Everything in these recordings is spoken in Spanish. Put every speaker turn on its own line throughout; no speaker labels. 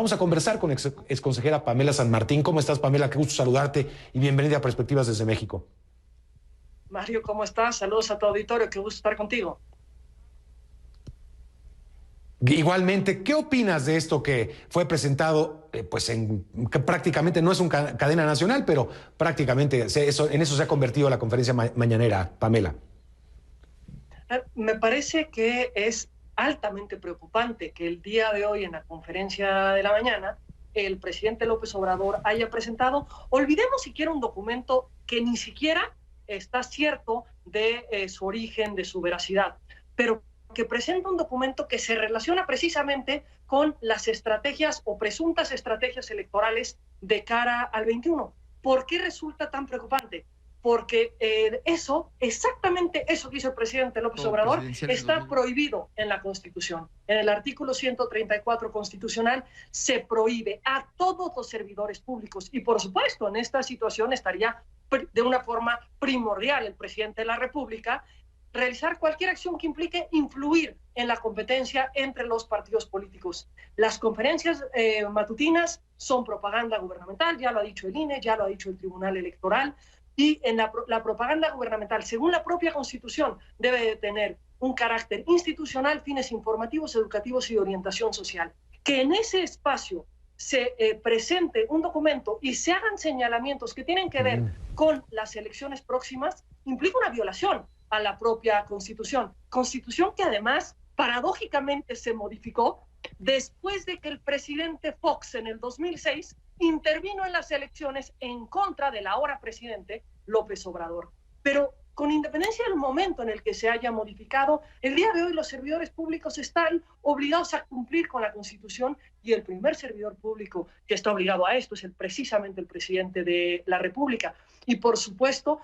Vamos a conversar con exconsejera Pamela San Martín. ¿Cómo estás, Pamela? Qué gusto saludarte y bienvenida a Perspectivas desde México.
Mario, ¿cómo estás? Saludos a tu auditorio, qué gusto estar contigo.
Igualmente, ¿qué opinas de esto que fue presentado, que prácticamente no es una cadena nacional, pero prácticamente en eso se ha convertido la conferencia mañanera, Pamela?
Me parece que es altamente preocupante que el día de hoy en la conferencia de la mañana el presidente López Obrador haya presentado, olvidemos siquiera un documento que ni siquiera está cierto de su origen, de su veracidad, pero que presenta un documento que se relaciona precisamente con las estrategias o presuntas estrategias electorales de cara al 21. ¿Por qué resulta tan preocupante? Porque exactamente eso que hizo el presidente López Obrador está prohibido en la Constitución. En el artículo 134 constitucional se prohíbe a todos los servidores públicos y, por supuesto, en esta situación estaría de una forma primordial el presidente de la República realizar cualquier acción que implique influir en la competencia entre los partidos políticos. Las conferencias matutinas son propaganda gubernamental, ya lo ha dicho el INE, ya lo ha dicho el Tribunal Electoral, y en la propaganda gubernamental, según la propia Constitución, debe de tener un carácter institucional, fines informativos, educativos y de orientación social. Que en ese espacio se presente un documento y se hagan señalamientos que tienen que ver con las elecciones próximas, implica una violación a la propia Constitución. Constitución que además, paradójicamente, se modificó después de que el presidente Fox en el 2006 intervino en las elecciones en contra del ahora presidente López Obrador. Pero con independencia del momento en el que se haya modificado, el día de hoy los servidores públicos están obligados a cumplir con la Constitución y el primer servidor público que está obligado a esto es precisamente el presidente de la República. Y por supuesto,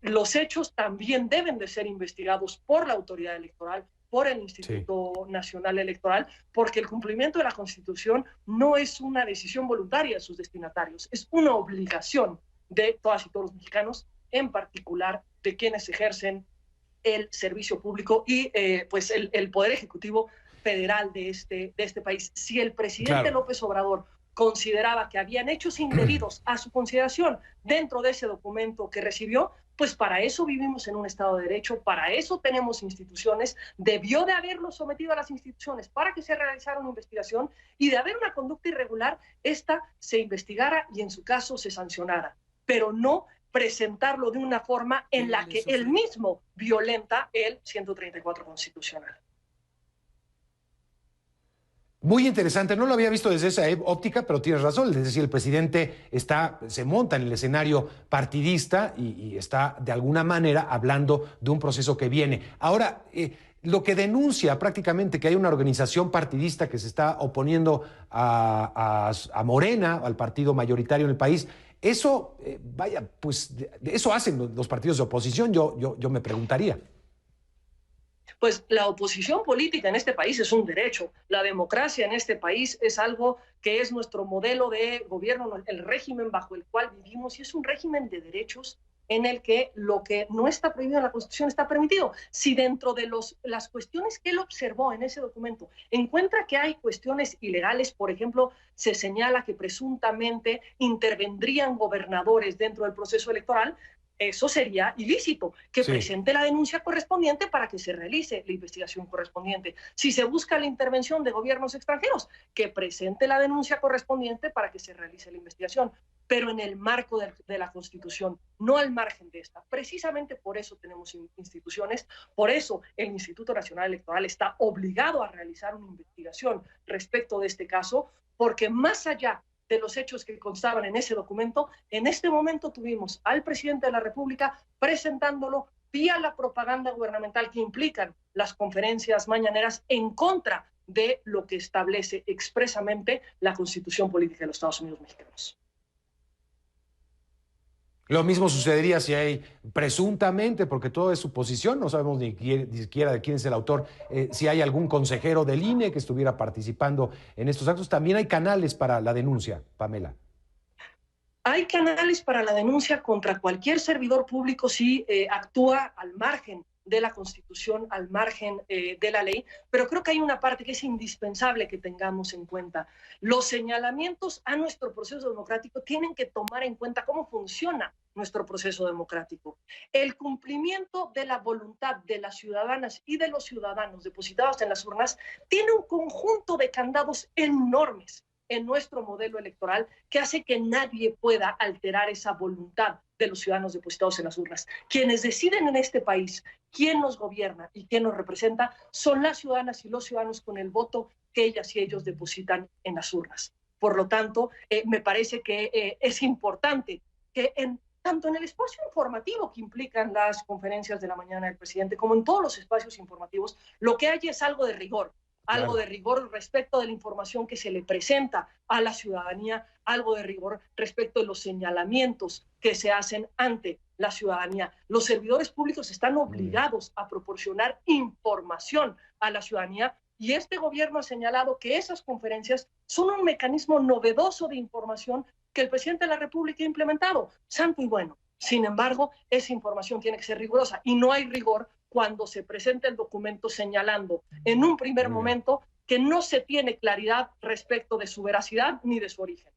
los hechos también deben de ser investigados por la autoridad electoral, por el Instituto Nacional Electoral, porque el cumplimiento de la Constitución no es una decisión voluntaria de sus destinatarios, es una obligación de todas y todos los mexicanos, en particular de quienes ejercen el servicio público y pues el Poder Ejecutivo Federal de este país. Si el presidente López Obrador consideraba que habían hechos indebidos a su consideración dentro de ese documento que recibió, pues para eso vivimos en un Estado de Derecho, para eso tenemos instituciones, debió de haberlo sometido a las instituciones para que se realizara una investigación y de haber una conducta irregular, esta se investigara y en su caso se sancionara, pero no presentarlo de una forma en la que él mismo violenta el 134 constitucional.
Muy interesante, no lo había visto desde esa óptica, pero tienes razón, es decir, el presidente se monta en el escenario partidista y está de alguna manera hablando de un proceso que viene. Ahora, lo que denuncia prácticamente que hay una organización partidista que se está oponiendo a Morena, al partido mayoritario en el país, eso, eso hacen los partidos de oposición, yo me preguntaría.
Pues la oposición política en este país es un derecho. La democracia en este país es algo que es nuestro modelo de gobierno, el régimen bajo el cual vivimos, y es un régimen de derechos en el que lo que no está prohibido en la Constitución está permitido. Si dentro de las cuestiones que él observó en ese documento encuentra que hay cuestiones ilegales, por ejemplo, se señala que presuntamente intervendrían gobernadores dentro del proceso electoral, eso sería ilícito, que presente la denuncia correspondiente para que se realice la investigación correspondiente. Si se busca la intervención de gobiernos extranjeros, que presente la denuncia correspondiente para que se realice la investigación, pero en el marco de la Constitución, no al margen de esta. Precisamente por eso tenemos instituciones, por eso el Instituto Nacional Electoral está obligado a realizar una investigación respecto de este caso, porque más allá de los hechos que constaban en ese documento, en este momento tuvimos al presidente de la República presentándolo vía la propaganda gubernamental que implican las conferencias mañaneras en contra de lo que establece expresamente la Constitución Política de los Estados Unidos Mexicanos.
Lo mismo sucedería si hay presuntamente, porque todo es suposición, no sabemos ni siquiera de quién es el autor, si hay algún consejero del INE que estuviera participando en estos actos. También hay canales para la denuncia, Pamela.
Hay canales para la denuncia contra cualquier servidor público si actúa al margen de la Constitución, al margen de la ley, pero creo que hay una parte que es indispensable que tengamos en cuenta. Los señalamientos a nuestro proceso democrático tienen que tomar en cuenta cómo funciona nuestro proceso democrático. El cumplimiento de la voluntad de las ciudadanas y de los ciudadanos depositados en las urnas tiene un conjunto de candados enormes en nuestro modelo electoral que hace que nadie pueda alterar esa voluntad de los ciudadanos depositados en las urnas. Quienes deciden en este país quién nos gobierna y quién nos representa son las ciudadanas y los ciudadanos con el voto que ellas y ellos depositan en las urnas. Por lo tanto, me parece que es importante que tanto en el espacio informativo que implican las conferencias de la mañana del presidente, como en todos los espacios informativos, lo que hay es algo de rigor. Algo de rigor respecto de la información que se le presenta a la ciudadanía, algo de rigor respecto de los señalamientos que se hacen ante la ciudadanía. Los servidores públicos están obligados a proporcionar información a la ciudadanía y este gobierno ha señalado que esas conferencias son un mecanismo novedoso de información que el presidente de la República ha implementado. Santo y bueno. Sin embargo, esa información tiene que ser rigurosa y no hay rigor cuando se presenta el documento señalando en un primer momento que no se tiene claridad respecto de su veracidad ni de su origen.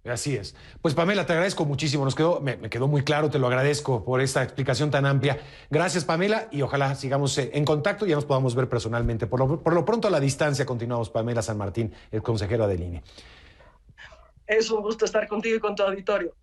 Así es. Pues Pamela, te agradezco muchísimo. Me quedó muy claro, te lo agradezco por esta explicación tan amplia. Gracias, Pamela, y ojalá sigamos en contacto y ya nos podamos ver personalmente. Por lo pronto, a la distancia, continuamos. Pamela San Martín, el consejera del INE.
Es un gusto estar contigo y con tu auditorio.